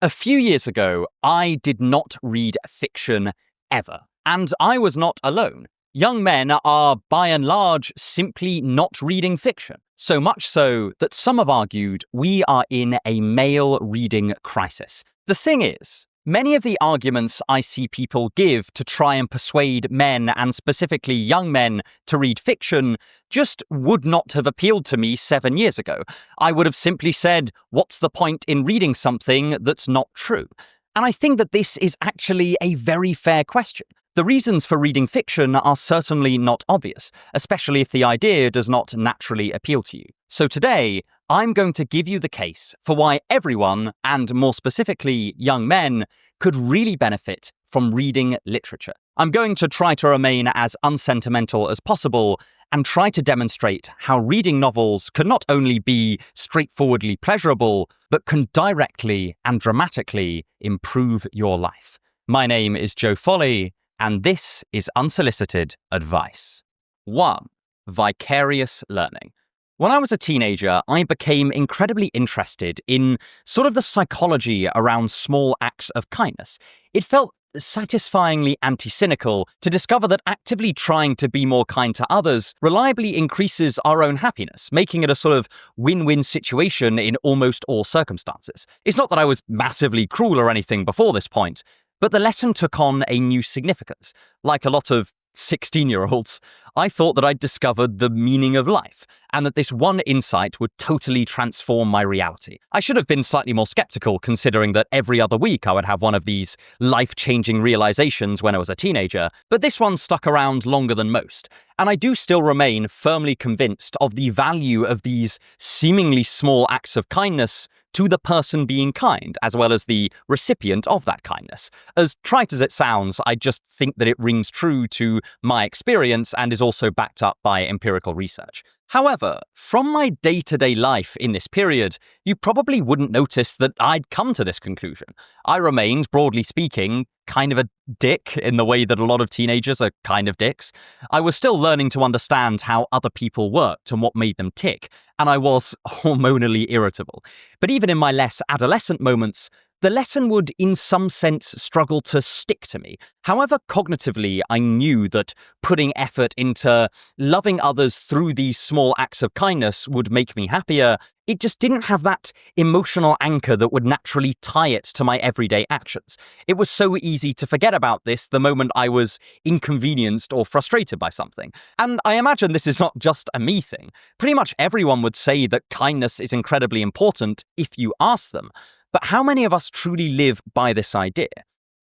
A few years ago, I did not read fiction ever, and I was not alone. Young men are, by and large, simply not reading fiction. So much so that some have argued we are in a male reading crisis. The thing is, many of the arguments I see people give to try and persuade men, and specifically young men, to read fiction just would not have appealed to me 7 years ago. I would have simply said, what's the point in reading something that's not true? And I think that this is actually a very fair question. The reasons for reading fiction are certainly not obvious, especially if the idea does not naturally appeal to you. So today, I'm going to give you the case for why everyone, and more specifically young men, could really benefit from reading literature. I'm going to try to remain as unsentimental as possible and try to demonstrate how reading novels can not only be straightforwardly pleasurable, but can directly and dramatically improve your life. My name is Joe Foley, and this is Unsolicited Advice. 1. Vicarious Learning. When I was a teenager, I became incredibly interested in sort of the psychology around small acts of kindness. It felt satisfyingly anti-cynical to discover that actively trying to be more kind to others reliably increases our own happiness, making it a sort of win-win situation in almost all circumstances. It's not that I was massively cruel or anything before this point, but the lesson took on a new significance. Like a lot of 16-year-olds, I thought that I'd discovered the meaning of life, and that this one insight would totally transform my reality. I should have been slightly more skeptical, considering that every other week I would have one of these life-changing realizations when I was a teenager, but this one stuck around longer than most, and I do still remain firmly convinced of the value of these seemingly small acts of kindness to the person being kind, as well as the recipient of that kindness. As trite as it sounds, I just think that it rings true to my experience and is also backed up by empirical research. However, from my day-to-day life in this period, you probably wouldn't notice that I'd come to this conclusion. I remained, broadly speaking, kind of a dick in the way that a lot of teenagers are kind of dicks. I was still learning to understand how other people worked and what made them tick, and I was hormonally irritable. But even in my less adolescent moments, the lesson would, in some sense, struggle to stick to me. However, cognitively, I knew that putting effort into loving others through these small acts of kindness would make me happier. It just didn't have that emotional anchor that would naturally tie it to my everyday actions. It was so easy to forget about this the moment I was inconvenienced or frustrated by something. And I imagine this is not just a me thing. Pretty much everyone would say that kindness is incredibly important if you ask them. But how many of us truly live by this idea?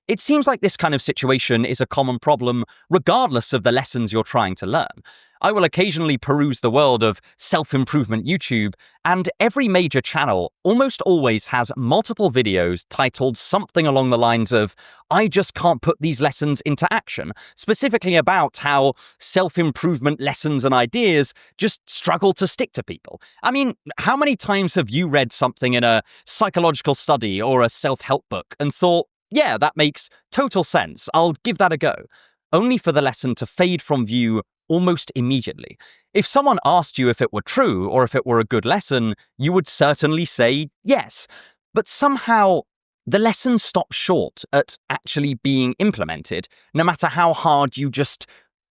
It seems like this kind of situation is a common problem regardless of the lessons you're trying to learn. I will occasionally peruse the world of self-improvement YouTube, and every major channel almost always has multiple videos titled something along the lines of, "I just can't put these lessons into action," specifically about how self-improvement lessons and ideas just struggle to stick to people. I mean, how many times have you read something in a psychological study or a self-help book and thought, yeah, that makes total sense, I'll give that a go, only for the lesson to fade from view almost immediately? If someone asked you if it were true or if it were a good lesson, you would certainly say yes. But somehow, the lesson stops short at actually being implemented, no matter how hard you just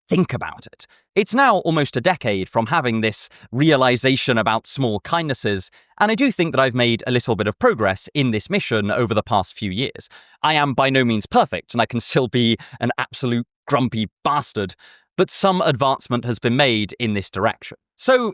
think about it. It's now almost a decade from having this realization about small kindnesses, and I do think that I've made a little bit of progress in this mission over the past few years. I am by no means perfect, and I can still be an absolute grumpy bastard, but some advancement has been made in this direction. So,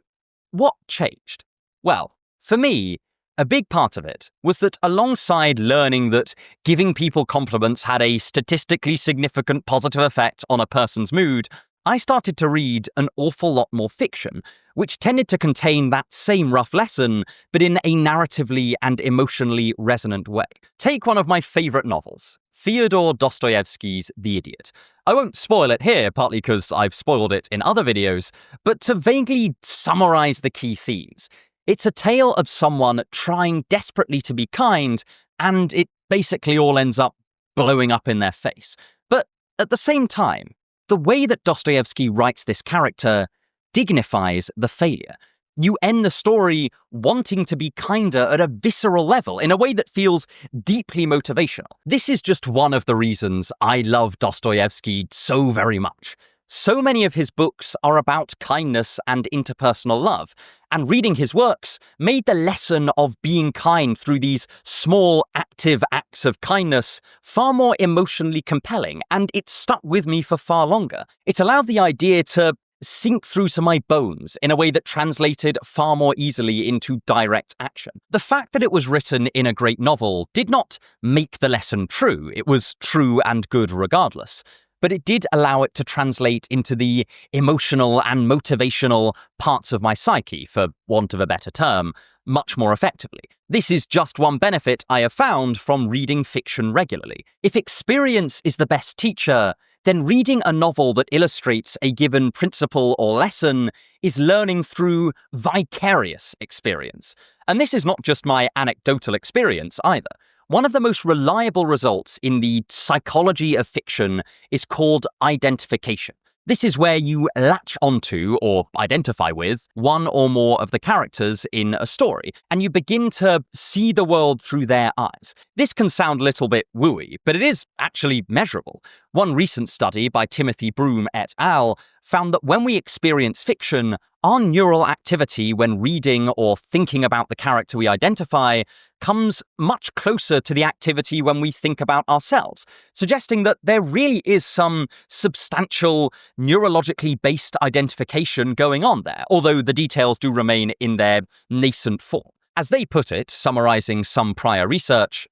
what changed? Well, for me, a big part of it was that alongside learning that giving people compliments had a statistically significant positive effect on a person's mood, I started to read an awful lot more fiction, which tended to contain that same rough lesson, but in a narratively and emotionally resonant way. Take one of my favorite novels, Fyodor Dostoevsky's The Idiot. I won't spoil it here, partly because I've spoiled it in other videos, but to vaguely summarize the key themes. It's a tale of someone trying desperately to be kind, and it basically all ends up blowing up in their face. But at the same time, the way that Dostoevsky writes this character dignifies the failure. You end the story wanting to be kinder at a visceral level, in a way that feels deeply motivational. This is just one of the reasons I love Dostoevsky so very much. So many of his books are about kindness and interpersonal love, and reading his works made the lesson of being kind through these small, active acts of kindness far more emotionally compelling, and it stuck with me for far longer. It allowed the idea to sink through to my bones in a way that translated far more easily into direct action. The fact that it was written in a great novel did not make the lesson true. It was true and good regardless. But it did allow it to translate into the emotional and motivational parts of my psyche, for want of a better term, much more effectively. This is just one benefit I have found from reading fiction regularly. If experience is the best teacher, then reading a novel that illustrates a given principle or lesson is learning through vicarious experience. And this is not just my anecdotal experience either. One of the most reliable results in the psychology of fiction is called identification. This is where you latch onto or identify with one or more of the characters in a story, and you begin to see the world through their eyes. This can sound a little bit wooey, but it is actually measurable. One recent study by Timothy Broome et al. Found that when we experience fiction, our neural activity when reading or thinking about the character we identify comes much closer to the activity when we think about ourselves, suggesting that there really is some substantial neurologically based identification going on there, although the details do remain in their nascent form. As they put it, summarizing some prior research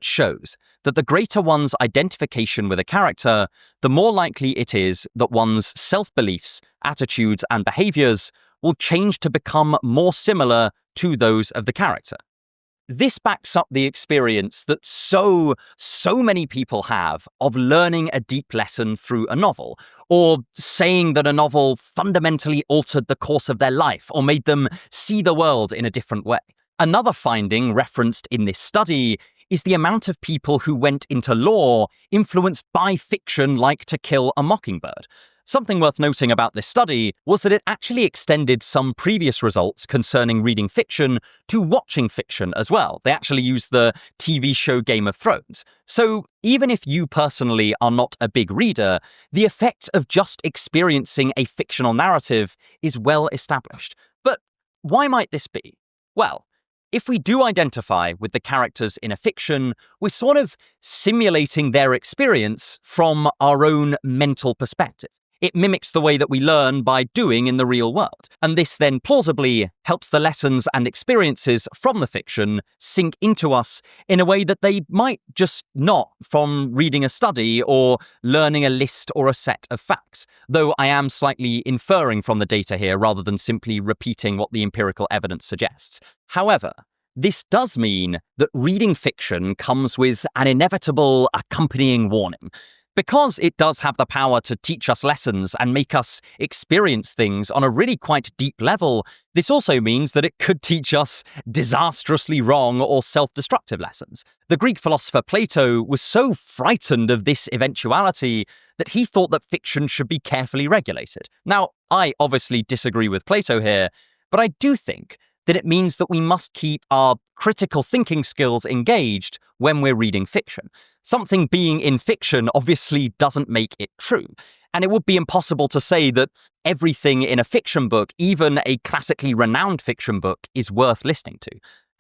shows that the greater one's identification with a character, the more likely it is that one's self-beliefs, attitudes, and behaviors will change to become more similar to those of the character. This backs up the experience that so many people have of learning a deep lesson through a novel, or saying that a novel fundamentally altered the course of their life or made them see the world in a different way. Another finding referenced in this study is the amount of people who went into law influenced by fiction like To Kill a Mockingbird. Something worth noting about this study was that it actually extended some previous results concerning reading fiction to watching fiction as well. They actually used the TV show Game of Thrones. So even if you personally are not a big reader, the effect of just experiencing a fictional narrative is well established. But why might this be? Well, if we do identify with the characters in a fiction, we're sort of simulating their experience from our own mental perspective. It mimics the way that we learn by doing in the real world, and this then plausibly helps the lessons and experiences from the fiction sink into us in a way that they might just not from reading a study or learning a list or a set of facts, though I am slightly inferring from the data here rather than simply repeating what the empirical evidence suggests. However, this does mean that reading fiction comes with an inevitable accompanying warning. Because it does have the power to teach us lessons and make us experience things on a really quite deep level, this also means that it could teach us disastrously wrong or self-destructive lessons. The Greek philosopher Plato was so frightened of this eventuality that he thought that fiction should be carefully regulated. Now, I obviously disagree with Plato here, but I do think that it means that we must keep our critical thinking skills engaged when we're reading fiction. Something being in fiction obviously doesn't make it true, and it would be impossible to say that everything in a fiction book, even a classically renowned fiction book, is worth listening to.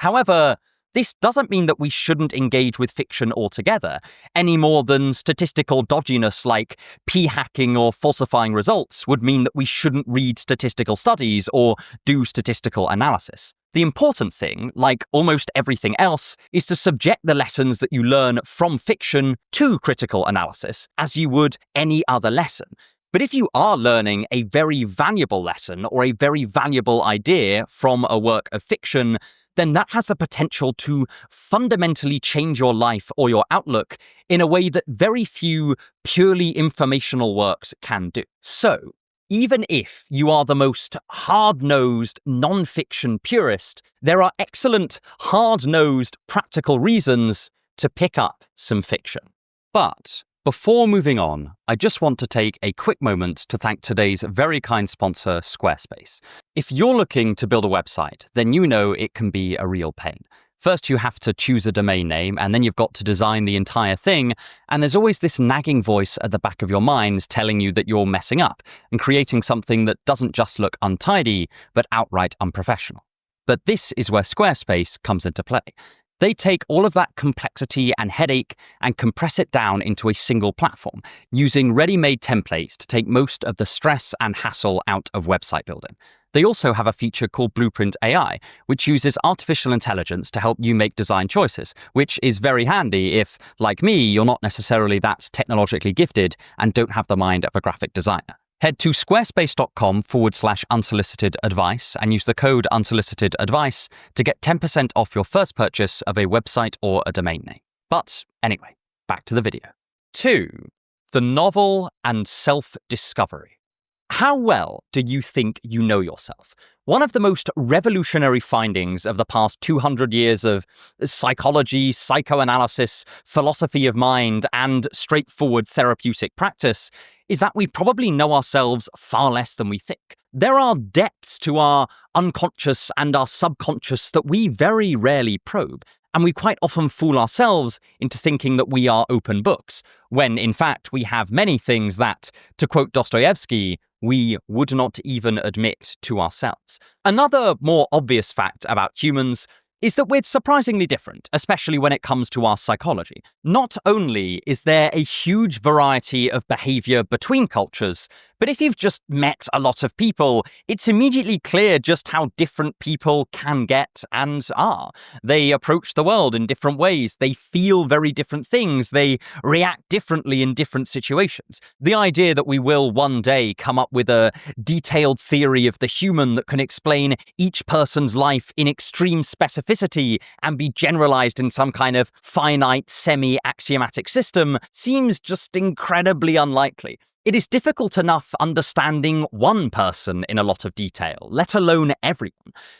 However, this doesn't mean that we shouldn't engage with fiction altogether, any more than statistical dodginess like p-hacking or falsifying results would mean that we shouldn't read statistical studies or do statistical analysis. The important thing, like almost everything else, is to subject the lessons that you learn from fiction to critical analysis, as you would any other lesson. But if you are learning a very valuable lesson or a very valuable idea from a work of fiction, then that has the potential to fundamentally change your life or your outlook in a way that very few purely informational works can do. So, even if you are the most hard-nosed non-fiction purist, there are excellent hard-nosed practical reasons to pick up some fiction. But Before moving on, I just want to take a quick moment to thank today's very kind sponsor, Squarespace. If you're looking to build a website, then you know it can be a real pain. First, you have to choose a domain name, and then you've got to design the entire thing, and there's always this nagging voice at the back of your mind telling you that you're messing up and creating something that doesn't just look untidy, but outright unprofessional. But this is where Squarespace comes into play. They take all of that complexity and headache and compress it down into a single platform, using ready-made templates to take most of the stress and hassle out of website building. They also have a feature called Blueprint AI, which uses artificial intelligence to help you make design choices, which is very handy if, like me, you're not necessarily that technologically gifted and don't have the mind of a graphic designer. Head to squarespace.com/unsolicited advice and use the code unsolicited advice to get 10% off your first purchase of a website or a domain name. But anyway, back to the video. 2. The novel and self-discovery. How well do you think you know yourself? One of the most revolutionary findings of the past 200 years of psychology, psychoanalysis, philosophy of mind, and straightforward therapeutic practice is that we probably know ourselves far less than we think. There are depths to our unconscious and our subconscious that we very rarely probe, and we quite often fool ourselves into thinking that we are open books, when in fact we have many things that, to quote Dostoevsky, we would not even admit to ourselves. Another more obvious fact about humans is that we're surprisingly different, especially when it comes to our psychology. Not only is there a huge variety of behavior between cultures, but if you've just met a lot of people, it's immediately clear just how different people can get and are. They approach the world in different ways, they feel very different things, they react differently in different situations. The idea that we will one day come up with a detailed theory of the human that can explain each person's life in extreme specificity and be generalized in some kind of finite, semi-axiomatic system seems just incredibly unlikely. It is difficult enough understanding one person in a lot of detail, let alone everyone.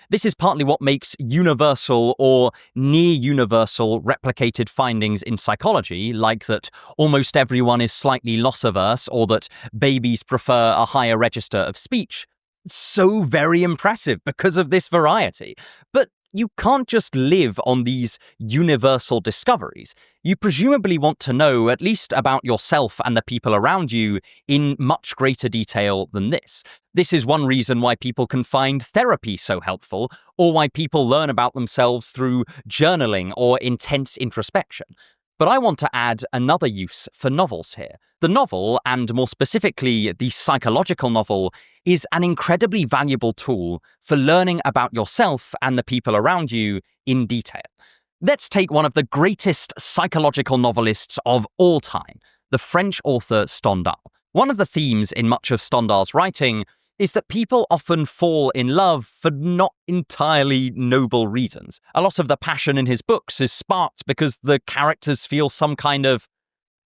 This is partly what makes universal or near-universal replicated findings in psychology, like that almost everyone is slightly loss-averse or that babies prefer a higher register of speech, so very impressive because of this variety. But you can't just live on these universal discoveries. You presumably want to know at least about yourself and the people around you in much greater detail than this. This is one reason why people can find therapy so helpful, or why people learn about themselves through journaling or intense introspection. But I want to add another use for novels here. The novel, and more specifically the psychological novel, is an incredibly valuable tool for learning about yourself and the people around you in detail. Let's take one of the greatest psychological novelists of all time, the French author Stendhal. One of the themes in much of Stendhal's writing is that people often fall in love for not entirely noble reasons. A lot of the passion in his books is sparked because the characters feel some kind of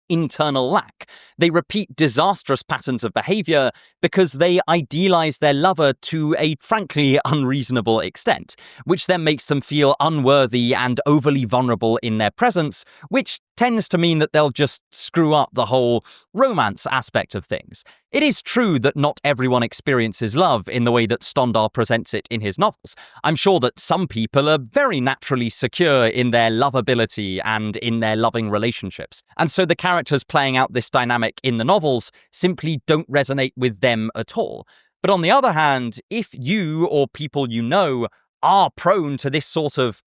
internal lack. They repeat disastrous patterns of behavior because they idealize their lover to a frankly unreasonable extent, which then makes them feel unworthy and overly vulnerable in their presence, which tends to mean that they'll just screw up the whole romance aspect of things. It is true that not everyone experiences love in the way that Stendhal presents it in his novels. I'm sure that some people are very naturally secure in their lovability and in their loving relationships, and so the characters playing out this dynamic in the novels simply don't resonate with them at all. But on the other hand, if you or people you know are prone to this sort of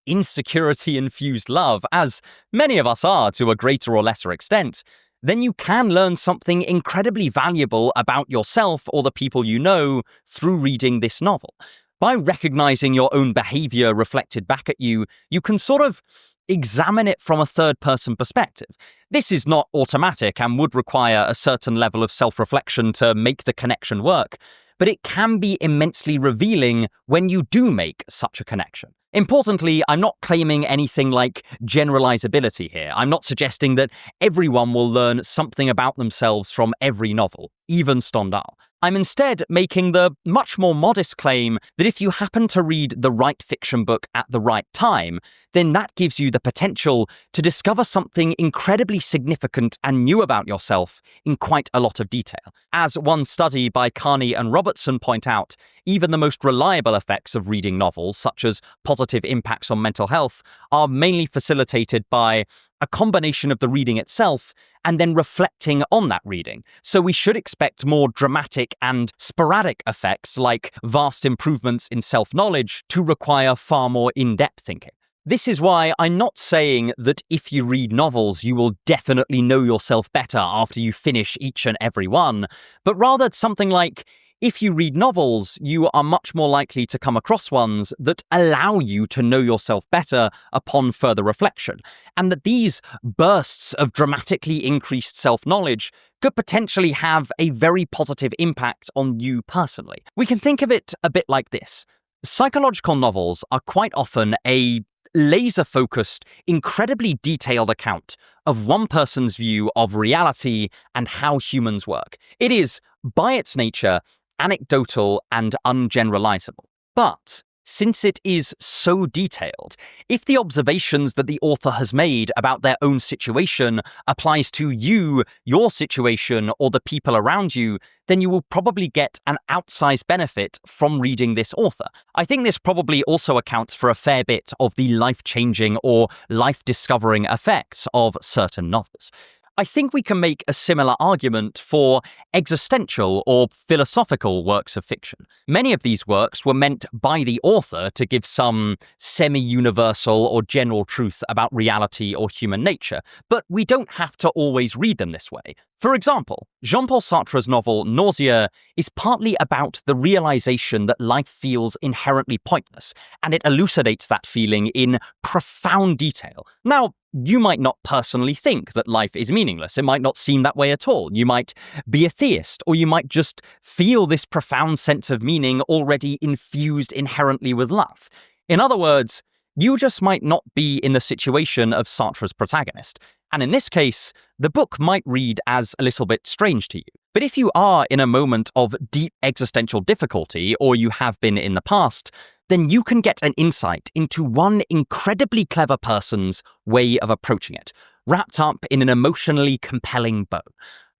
insecurity-infused love, as many of us are to a greater or lesser extent, then you can learn something incredibly valuable about yourself or the people you know through reading this novel. By recognizing your own behavior reflected back at you, you can sort of examine it from a third-person perspective. This is not automatic and would require a certain level of self-reflection to make the connection work, but it can be immensely revealing when you do make such a connection. Importantly, I'm not claiming anything like generalizability here. I'm not suggesting that everyone will learn something about themselves from every novel. even Stendhal. I'm instead making the much more modest claim that if you happen to read the right fiction book at the right time, then that gives you the potential to discover something incredibly significant and new about yourself in quite a lot of detail. As one study by Carney and Robertson point out, even the most reliable effects of reading novels, such as positive impacts on mental health, are mainly facilitated by a combination of the reading itself and then reflecting on that reading. So we should expect more dramatic and sporadic effects like vast improvements in self-knowledge to require far more in-depth thinking. This is why I'm not saying that if you read novels, you will definitely know yourself better after you finish each and every one, but rather something like, if you read novels, you are much more likely to come across ones that allow you to know yourself better upon further reflection, and that these bursts of dramatically increased self-knowledge could potentially have a very positive impact on you personally. We can think of it a bit like this. Psychological novels are quite often a laser-focused, incredibly detailed account of one person's view of reality and how humans work. It is, by its nature, anecdotal and ungeneralizable. But since it is so detailed, if the observations that the author has made about their own situation applies to you, your situation, or the people around you, then you will probably get an outsized benefit from reading this author. I think this probably also accounts for a fair bit of the life-changing or life-discovering effects of certain novels. I think we can make a similar argument for existential or philosophical works of fiction. Many of these works were meant by the author to give some semi-universal or general truth about reality or human nature, but we don't have to always read them this way. For example, Jean-Paul Sartre's novel Nausea is partly about the realization that life feels inherently pointless, and it elucidates that feeling in profound detail. Now, you might not personally think that life is meaningless. It might not seem that way at all. You might be a theist, or you might just feel this profound sense of meaning already infused inherently with love. In other words, you just might not be in the situation of Sartre's protagonist. And in this case, the book might read as a little bit strange to you. But if you are in a moment of deep existential difficulty, or you have been in the past, then you can get an insight into one incredibly clever person's way of approaching it, wrapped up in an emotionally compelling bow.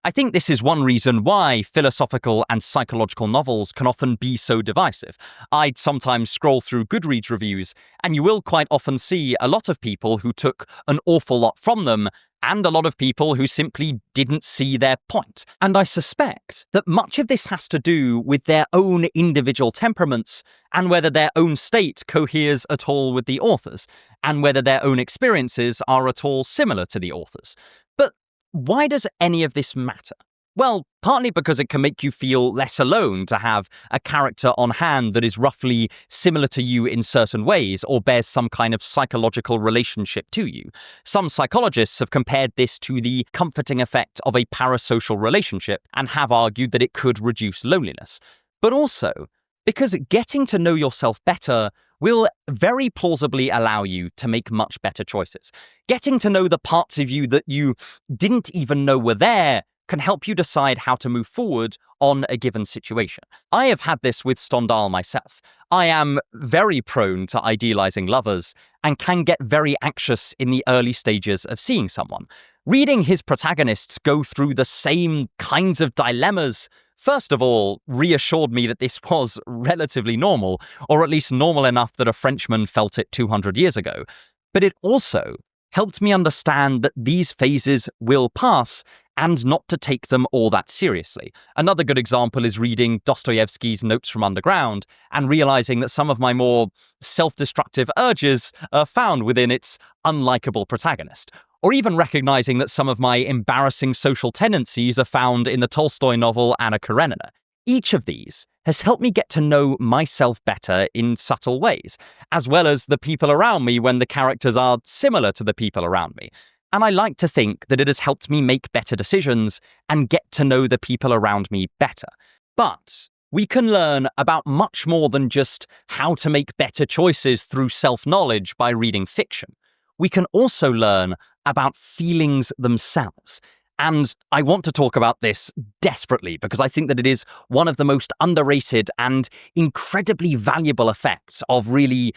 I think this is one reason why philosophical and psychological novels can often be so divisive. I'd sometimes scroll through Goodreads reviews, and you will quite often see a lot of people who took an awful lot from them, and a lot of people who simply didn't see their point. And I suspect that much of this has to do with their own individual temperaments, and whether their own state coheres at all with the authors, and whether their own experiences are at all similar to the authors. But why does any of this matter? Well, partly because it can make you feel less alone to have a character on hand that is roughly similar to you in certain ways or bears some kind of psychological relationship to you. Some psychologists have compared this to the comforting effect of a parasocial relationship and have argued that it could reduce loneliness. But also, because getting to know yourself better will very plausibly allow you to make much better choices. Getting to know the parts of you that you didn't even know were there can help you decide how to move forward on a given situation. I have had this with Stendhal myself. I am very prone to idealizing lovers and can get very anxious in the early stages of seeing someone. Reading his protagonists go through the same kinds of dilemmas, first of all, reassured me that this was relatively normal, or at least normal enough that a Frenchman felt it 200 years ago. But it also helped me understand that these phases will pass and not to take them all that seriously. Another good example is reading Dostoevsky's Notes from Underground and realizing that some of my more self-destructive urges are found within its unlikable protagonist. Or even recognizing that some of my embarrassing social tendencies are found in the Tolstoy novel Anna Karenina. Each of these has helped me get to know myself better in subtle ways, as well as the people around me when the characters are similar to the people around me. And I like to think that it has helped me make better decisions and get to know the people around me better. But we can learn about much more than just how to make better choices through self-knowledge by reading fiction. We can also learn about feelings themselves. And I want to talk about this desperately because I think that it is one of the most underrated and incredibly valuable effects of really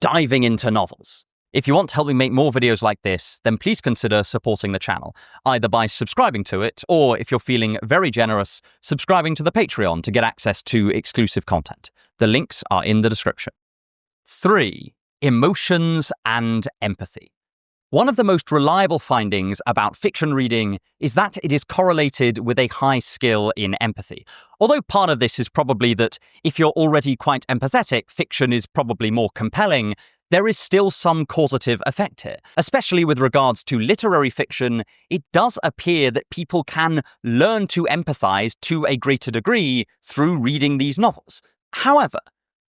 diving into novels. If you want to help me make more videos like this, then please consider supporting the channel, either by subscribing to it, or if you're feeling very generous, subscribing to the Patreon to get access to exclusive content. The links are in the description. 3. Emotions and empathy. One of the most reliable findings about fiction reading is that it is correlated with a high skill in empathy. Although part of this is probably that if you're already quite empathetic, fiction is probably more compelling, there is still some causative effect here. Especially with regards to literary fiction, it does appear that people can learn to empathize to a greater degree through reading these novels. However,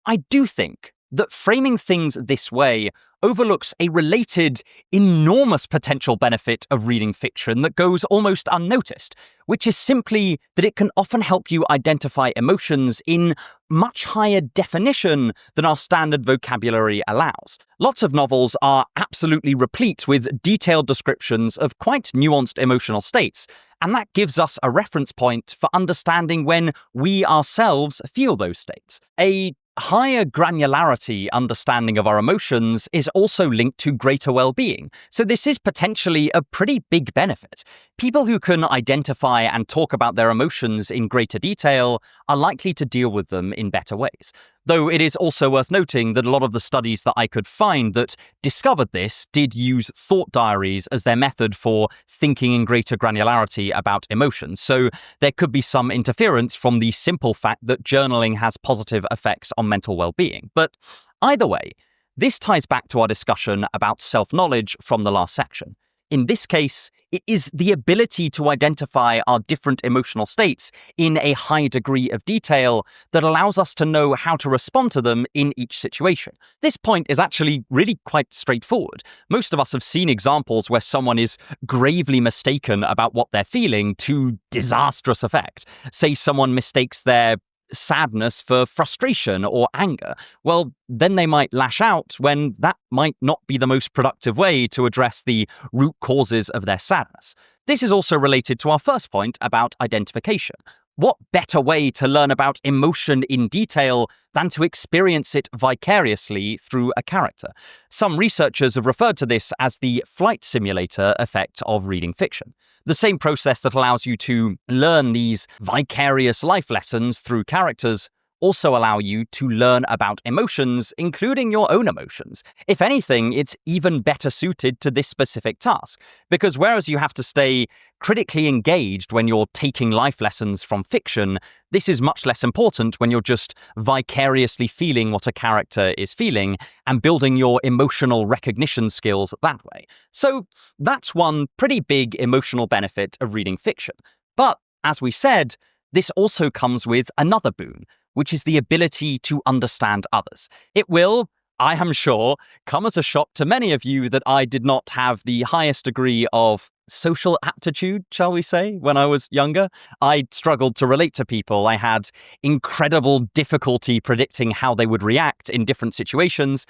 I do think that framing things this way overlooks a related, enormous potential benefit of reading fiction that goes almost unnoticed, which is simply that it can often help you identify emotions in much higher definition than our standard vocabulary allows. Lots of novels are absolutely replete with detailed descriptions of quite nuanced emotional states, and that gives us a reference point for understanding when we ourselves feel those states. A higher granularity understanding of our emotions is also linked to greater well-being, so this is potentially a pretty big benefit. People who can identify and talk about their emotions in greater detail are likely to deal with them in better ways. Though it is also worth noting that a lot of the studies that I could find that discovered this did use thought diaries as their method for thinking in greater granularity about emotions. So there could be some interference from the simple fact that journaling has positive effects on mental well-being. But either way, this ties back to our discussion about self-knowledge from the last section. In this case, it is the ability to identify our different emotional states in a high degree of detail that allows us to know how to respond to them in each situation. This point is actually really quite straightforward. Most of us have seen examples where someone is gravely mistaken about what they're feeling to disastrous effect. Say someone mistakes their sadness for frustration or anger, well, then they might lash out when that might not be the most productive way to address the root causes of their sadness. This is also related to our first point about identification. What better way to learn about emotion in detail than to experience it vicariously through a character? Some researchers have referred to this as the flight simulator effect of reading fiction. The same process that allows you to learn these vicarious life lessons through characters also allow you to learn about emotions, including your own emotions. If anything, it's even better suited to this specific task, because whereas you have to stay critically engaged when you're taking life lessons from fiction, this is much less important when you're just vicariously feeling what a character is feeling and building your emotional recognition skills that way. So that's one pretty big emotional benefit of reading fiction. But, as we said, this also comes with another boon, which is the ability to understand others. It will, I am sure, come as a shock to many of you that I did not have the highest degree of social aptitude, shall we say, when I was younger. I struggled to relate to people. I had incredible difficulty predicting how they would react in different situations,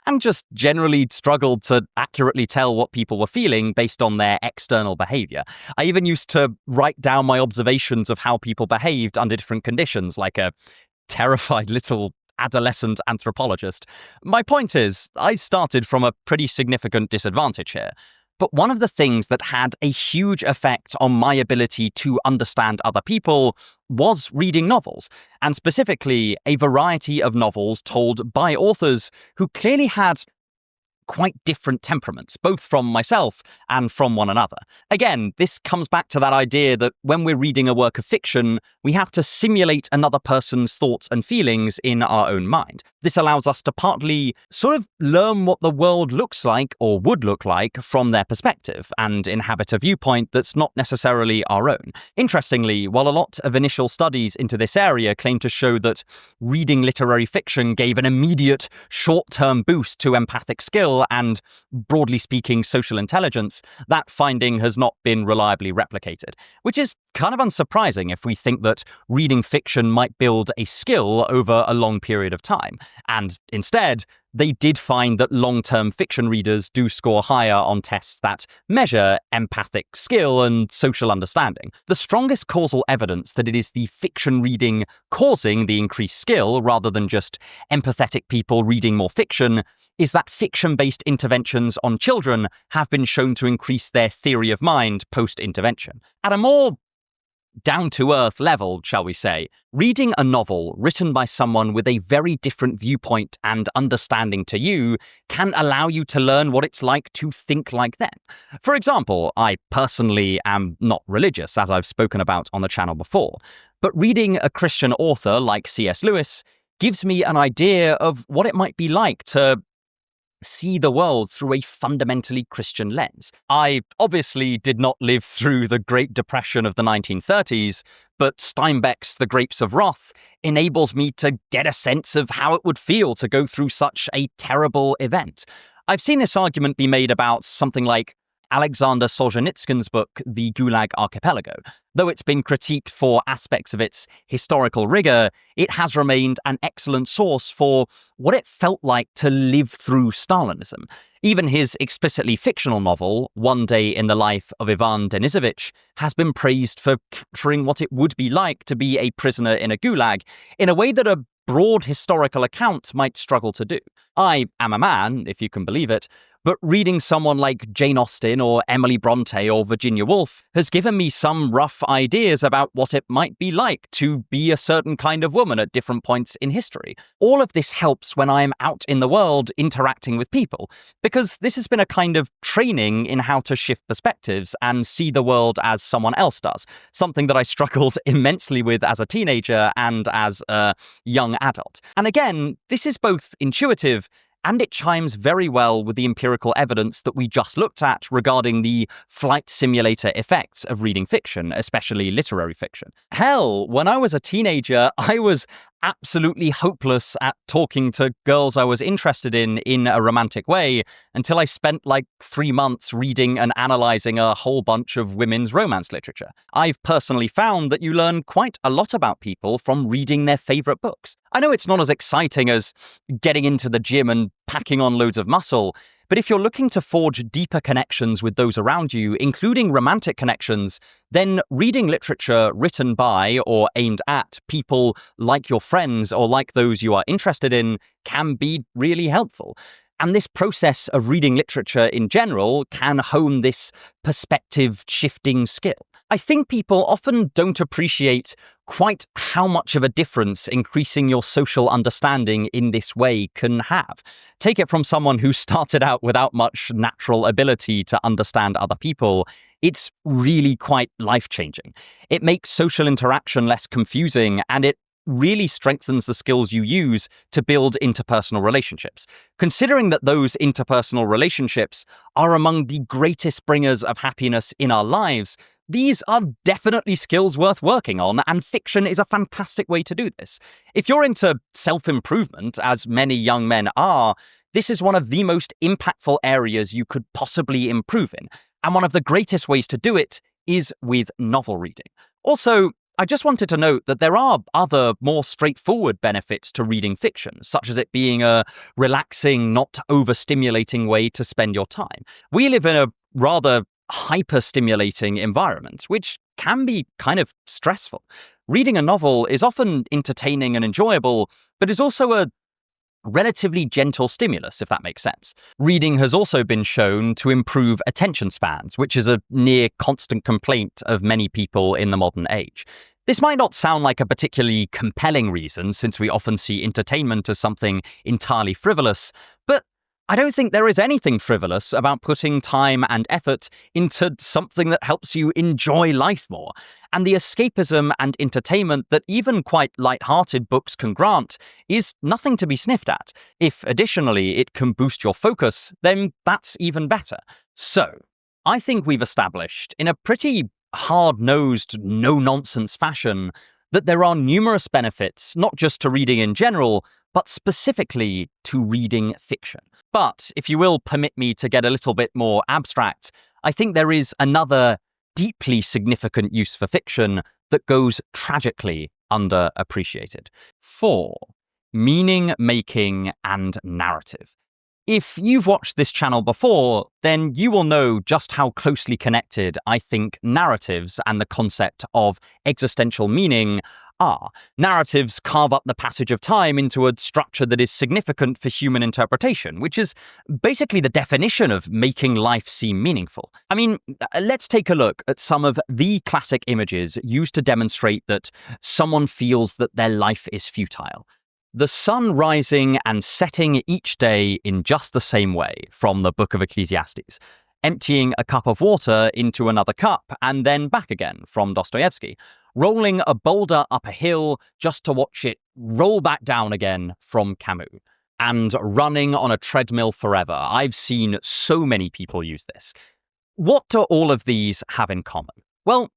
and just generally struggled to accurately tell what people were feeling based on their external behavior. I even used to write down my observations of how people behaved under different conditions, like a terrified little adolescent anthropologist. My point is, I started from a pretty significant disadvantage here. But one of the things that had a huge effect on my ability to understand other people was reading novels, and specifically a variety of novels told by authors who clearly had quite different temperaments, both from myself and from one another. Again, this comes back to that idea that when we're reading a work of fiction, we have to simulate another person's thoughts and feelings in our own mind. This allows us to partly sort of learn what the world looks like or would look like from their perspective and inhabit a viewpoint that's not necessarily our own. Interestingly, while a lot of initial studies into this area claim to show that reading literary fiction gave an immediate short-term boost to empathic skill and, broadly speaking, social intelligence, that finding has not been reliably replicated, which is kind of unsurprising if we think that reading fiction might build a skill over a long period of time. And instead, they did find that long-term fiction readers do score higher on tests that measure empathic skill and social understanding. The strongest causal evidence that it is the fiction reading causing the increased skill rather than just empathetic people reading more fiction is that fiction-based interventions on children have been shown to increase their theory of mind post-intervention. At a more down-to-earth level, shall we say, reading a novel written by someone with a very different viewpoint and understanding to you can allow you to learn what it's like to think like them. For example, I personally am not religious, as I've spoken about on the channel before, but reading a Christian author like C.S. Lewis gives me an idea of what it might be like to see the world through a fundamentally Christian lens. I obviously did not live through the Great Depression of the 1930s, but Steinbeck's The Grapes of Wrath enables me to get a sense of how it would feel to go through such a terrible event. I've seen this argument be made about something like Alexander Solzhenitsyn's book, The Gulag Archipelago. Though it's been critiqued for aspects of its historical rigor, it has remained an excellent source for what it felt like to live through Stalinism. Even his explicitly fictional novel, One Day in the Life of Ivan Denisovich, has been praised for capturing what it would be like to be a prisoner in a gulag in a way that a broad historical account might struggle to do. I am a man, if you can believe it, but reading someone like Jane Austen or Emily Bronte or Virginia Woolf has given me some rough ideas about what it might be like to be a certain kind of woman at different points in history. All of this helps when I am out in the world interacting with people, because this has been a kind of training in how to shift perspectives and see the world as someone else does, something that I struggled immensely with as a teenager and as a young adult. And again, this is both intuitive and it chimes very well with the empirical evidence that we just looked at regarding the flight simulator effects of reading fiction, especially literary fiction. Hell, when I was a teenager, I was absolutely hopeless at talking to girls I was interested in a romantic way until I spent like 3 months reading and analysing a whole bunch of women's romance literature. I've personally found that you learn quite a lot about people from reading their favourite books. I know it's not as exciting as getting into the gym and packing on loads of muscle, but if you're looking to forge deeper connections with those around you, including romantic connections, then reading literature written by or aimed at people like your friends or like those you are interested in can be really helpful. And this process of reading literature in general can hone this perspective-shifting skill. I think people often don't appreciate quite how much of a difference increasing your social understanding in this way can have. Take it from someone who started out without much natural ability to understand other people. It's really quite life-changing. It makes social interaction less confusing, and it really strengthens the skills you use to build interpersonal relationships. Considering that those interpersonal relationships are among the greatest bringers of happiness in our lives, these are definitely skills worth working on, and fiction is a fantastic way to do this. If you're into self-improvement, as many young men are, this is one of the most impactful areas you could possibly improve in, and one of the greatest ways to do it is with novel reading. Also, I just wanted to note that there are other more straightforward benefits to reading fiction, such as it being a relaxing, not overstimulating way to spend your time. We live in a rather hyper-stimulating environment, which can be kind of stressful. Reading a novel is often entertaining and enjoyable, but is also a relatively gentle stimulus, if that makes sense. Reading has also been shown to improve attention spans, which is a near constant complaint of many people in the modern age. This might not sound like a particularly compelling reason, since we often see entertainment as something entirely frivolous, but I don't think there is anything frivolous about putting time and effort into something that helps you enjoy life more. And the escapism and entertainment that even quite light-hearted books can grant is nothing to be sniffed at. If additionally it can boost your focus, then that's even better. So, I think we've established in a pretty hard-nosed, no-nonsense fashion that there are numerous benefits, not just to reading in general, but specifically to reading fiction. But if you will permit me to get a little bit more abstract, I think there is another deeply significant use for fiction that goes tragically underappreciated. For meaning making and narrative. If you've watched this channel before, then you will know just how closely connected I think narratives and the concept of existential meaning are. Narratives carve up the passage of time into a structure that is significant for human interpretation, which is basically the definition of making life seem meaningful. I mean, let's take a look at some of the classic images used to demonstrate that someone feels that their life is futile. The sun rising and setting each day in just the same way, from the Book of Ecclesiastes. Emptying a cup of water into another cup and then back again, from Dostoevsky. Rolling a boulder up a hill just to watch it roll back down again, from Camus. And running on a treadmill forever. I've seen so many people use this. What do all of these have in common? Well,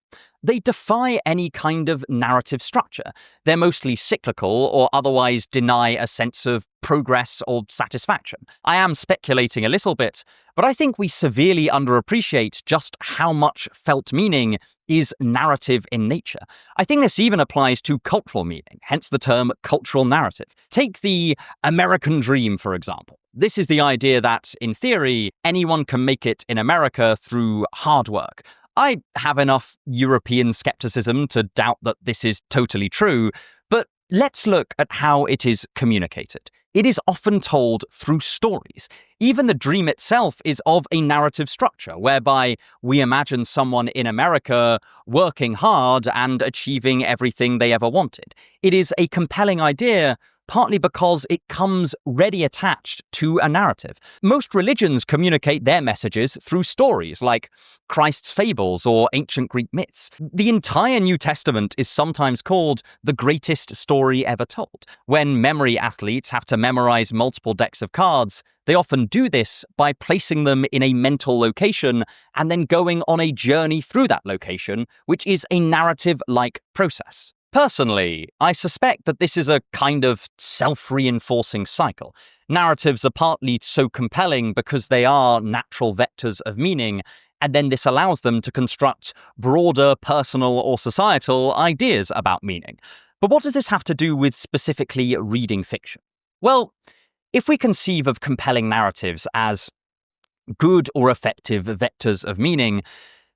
they defy any kind of narrative structure. They're mostly cyclical or otherwise deny a sense of progress or satisfaction. I am speculating a little bit, but I think we severely underappreciate just how much felt meaning is narrative in nature. I think this even applies to cultural meaning, hence the term cultural narrative. Take the American dream, for example. This is the idea that, in theory, anyone can make it in America through hard work. I have enough European skepticism to doubt that this is totally true, but let's look at how it is communicated. It is often told through stories. Even the dream itself is of a narrative structure, whereby we imagine someone in America working hard and achieving everything they ever wanted. It is a compelling idea, partly because it comes ready attached to a narrative. Most religions communicate their messages through stories, like Christ's fables or ancient Greek myths. The entire New Testament is sometimes called the greatest story ever told. When memory athletes have to memorize multiple decks of cards, they often do this by placing them in a mental location and then going on a journey through that location, which is a narrative-like process. Personally, I suspect that this is a kind of self-reinforcing cycle. Narratives are partly so compelling because they are natural vectors of meaning, and then this allows them to construct broader personal or societal ideas about meaning. But what does this have to do with specifically reading fiction? Well, if we conceive of compelling narratives as good or effective vectors of meaning,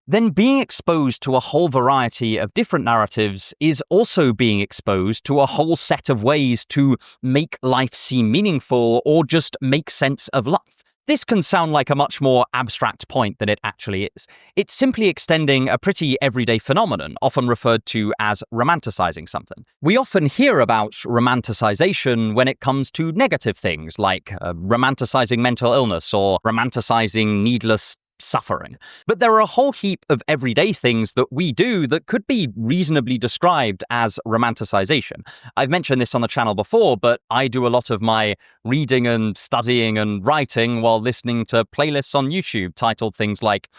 then being exposed to a whole variety of different narratives is also being exposed to a whole set of ways to make life seem meaningful or just make sense of life. This can sound like a much more abstract point than it actually is. It's simply extending a pretty everyday phenomenon, often referred to as romanticizing something. We often hear about romanticization when it comes to negative things, like romanticizing mental illness or romanticizing needless suffering. But there are a whole heap of everyday things that we do that could be reasonably described as romanticization. I've mentioned this on the channel before, but I do a lot of my reading and studying and writing while listening to playlists on YouTube titled things like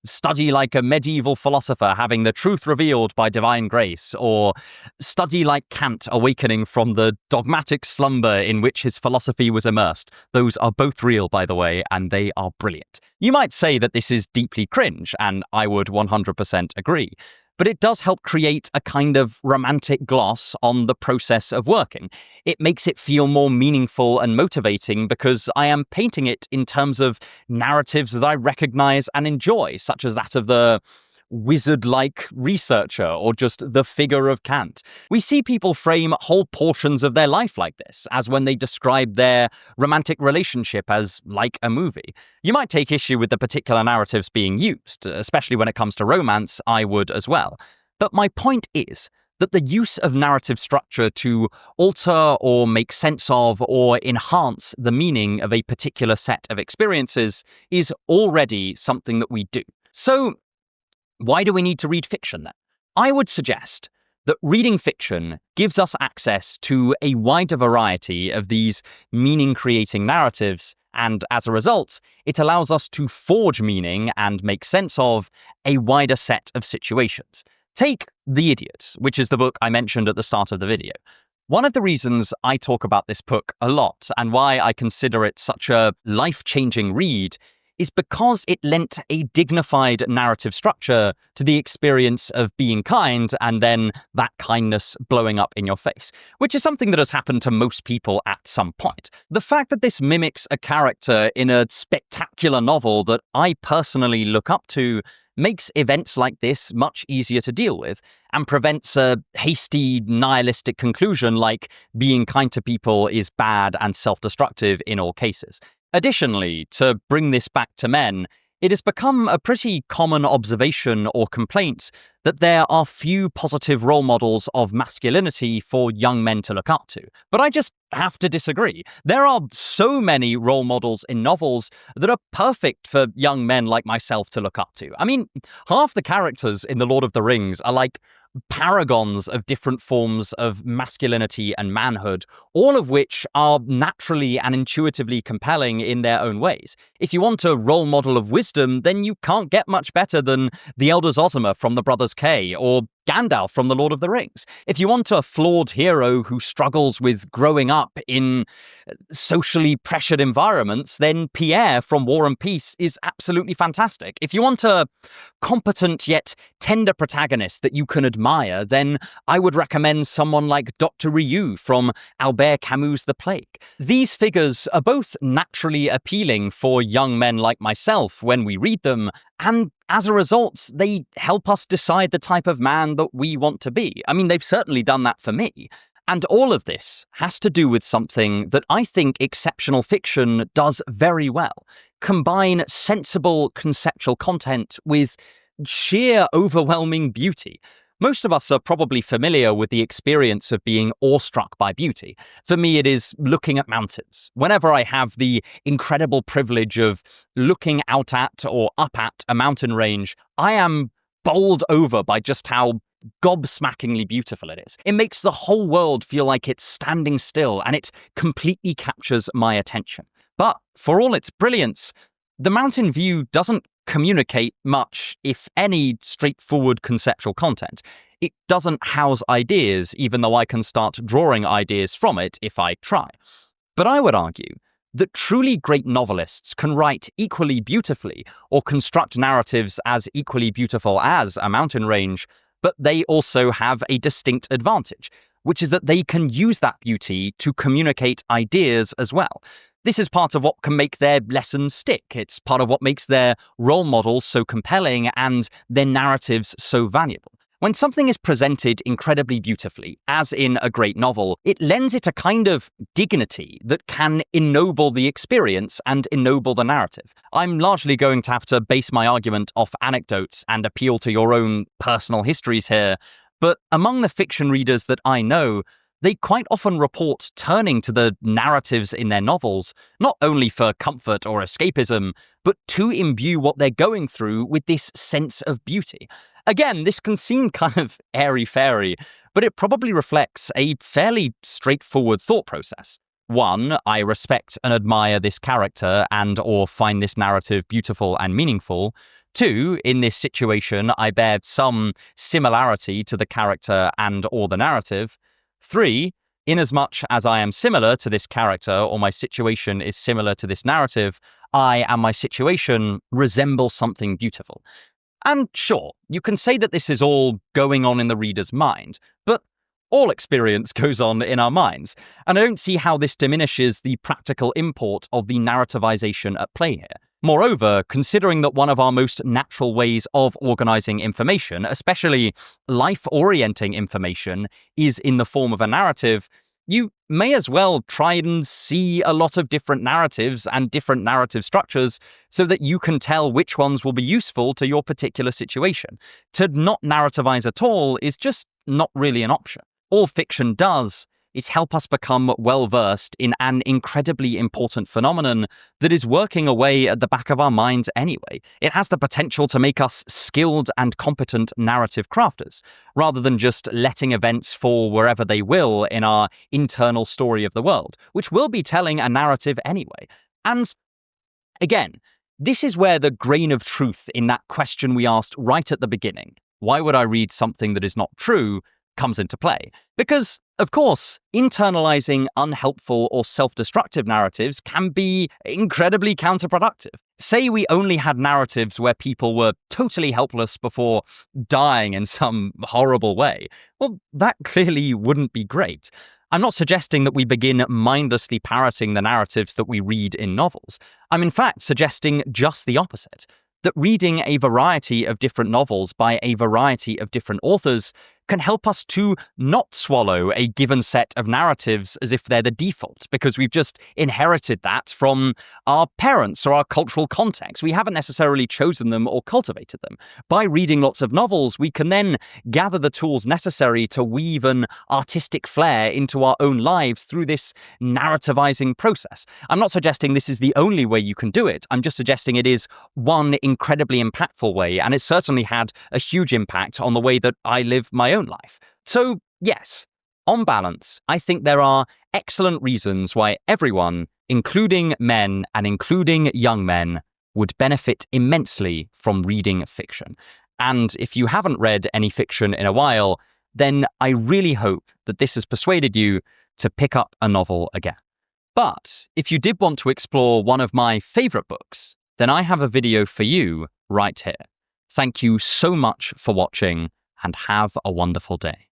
Study like a medieval philosopher having the truth revealed by divine grace, or Study like Kant awakening from the dogmatic slumber in which his philosophy was immersed. Those are both real, by the way, and they are brilliant. You might say that this is deeply cringe, and I would 100% agree. But it does help create a kind of romantic gloss on the process of working. It makes it feel more meaningful and motivating because I am painting it in terms of narratives that I recognize and enjoy, such as that of the wizard-like researcher or just the figure of Kant. We see people frame whole portions of their life like this, as when they describe their romantic relationship as like a movie. You might take issue with the particular narratives being used, especially when it comes to romance. I would as well. But my point is that the use of narrative structure to alter or make sense of or enhance the meaning of a particular set of experiences is already something that we do. So, why do we need to read fiction then? I would suggest that reading fiction gives us access to a wider variety of these meaning-creating narratives, and as a result, it allows us to forge meaning and make sense of a wider set of situations. Take The Idiot, which is the book I mentioned at the start of the video. One of the reasons I talk about this book a lot, and why I consider it such a life-changing read, is because it lent a dignified narrative structure to the experience of being kind and then that kindness blowing up in your face, which is something that has happened to most people at some point. The fact that this mimics a character in a spectacular novel that I personally look up to makes events like this much easier to deal with and prevents a hasty, nihilistic conclusion like being kind to people is bad and self-destructive in all cases. Additionally, to bring this back to men, it has become a pretty common observation or complaint that there are few positive role models of masculinity for young men to look up to. But I just have to disagree. There are so many role models in novels that are perfect for young men like myself to look up to. I mean, half the characters in The Lord of the Rings are like paragons of different forms of masculinity and manhood, all of which are naturally and intuitively compelling in their own ways. If you want a role model of wisdom, then you can't get much better than the Elder Zosima from the Brothers Kay or Gandalf from The Lord of the Rings. If you want a flawed hero who struggles with growing up in socially pressured environments, then Pierre from War and Peace is absolutely fantastic. If you want a competent yet tender protagonist that you can admire, then I would recommend someone like Dr. Ryu from Albert Camus' The Plague. These figures are both naturally appealing for young men like myself when we read them, and as a result, they help us decide the type of man that we want to be. I mean, they've certainly done that for me. And all of this has to do with something that I think exceptional fiction does very well: combine sensible conceptual content with sheer overwhelming beauty. Most of us are probably familiar with the experience of being awestruck by beauty. For me, it is looking at mountains. Whenever I have the incredible privilege of looking out at or up at a mountain range, I am bowled over by just how gobsmackingly beautiful it is. It makes the whole world feel like it's standing still, and it completely captures my attention. But for all its brilliance, the mountain view doesn't communicate much, if any, straightforward conceptual content. It doesn't house ideas, even though I can start drawing ideas from it if I try. But I would argue that truly great novelists can write equally beautifully or construct narratives as equally beautiful as a mountain range, but they also have a distinct advantage, which is that they can use that beauty to communicate ideas as well. This is part of what can make their lessons stick. It's part of what makes their role models so compelling and their narratives so valuable. When something is presented incredibly beautifully, as in a great novel, it lends it a kind of dignity that can ennoble the experience and ennoble the narrative. I'm largely going to have to base my argument off anecdotes and appeal to your own personal histories here, but among the fiction readers that I know, they quite often report turning to the narratives in their novels, not only for comfort or escapism, but to imbue what they're going through with this sense of beauty. Again, this can seem kind of airy-fairy, but it probably reflects a fairly straightforward thought process. 1, I respect and admire this character and/or find this narrative beautiful and meaningful. 2, in this situation, I bear some similarity to the character and/or the narrative. 3, inasmuch as I am similar to this character or my situation is similar to this narrative, I and my situation resemble something beautiful. And sure, you can say that this is all going on in the reader's mind, but all experience goes on in our minds, and I don't see how this diminishes the practical import of the narrativization at play here. Moreover, considering that one of our most natural ways of organizing information, especially life-orienting information, is in the form of a narrative, you may as well try and see a lot of different narratives and different narrative structures so that you can tell which ones will be useful to your particular situation. To not narrativize at all is just not really an option. All fiction does is help us become well-versed in an incredibly important phenomenon that is working away at the back of our minds anyway. It has the potential to make us skilled and competent narrative crafters, rather than just letting events fall wherever they will in our internal story of the world, which will be telling a narrative anyway. And again, this is where the grain of truth in that question we asked right at the beginning, why would I read something that is not true, comes into play. Because, of course, internalizing unhelpful or self-destructive narratives can be incredibly counterproductive. Say we only had narratives where people were totally helpless before dying in some horrible way. Well, that clearly wouldn't be great. I'm not suggesting that we begin mindlessly parroting the narratives that we read in novels. I'm in fact suggesting just the opposite. That reading a variety of different novels by a variety of different authors can help us to not swallow a given set of narratives as if they're the default, because we've just inherited that from our parents or our cultural context. We haven't necessarily chosen them or cultivated them. By reading lots of novels, we can then gather the tools necessary to weave an artistic flair into our own lives through this narrativizing process. I'm not suggesting this is the only way you can do it. I'm just suggesting it is one incredibly impactful way, and it certainly had a huge impact on the way that I live my own life. So, yes, on balance, I think there are excellent reasons why everyone, including men and including young men, would benefit immensely from reading fiction. And if you haven't read any fiction in a while, then I really hope that this has persuaded you to pick up a novel again. But if you did want to explore one of my favorite books, then I have a video for you right here. Thank you so much for watching, and have a wonderful day.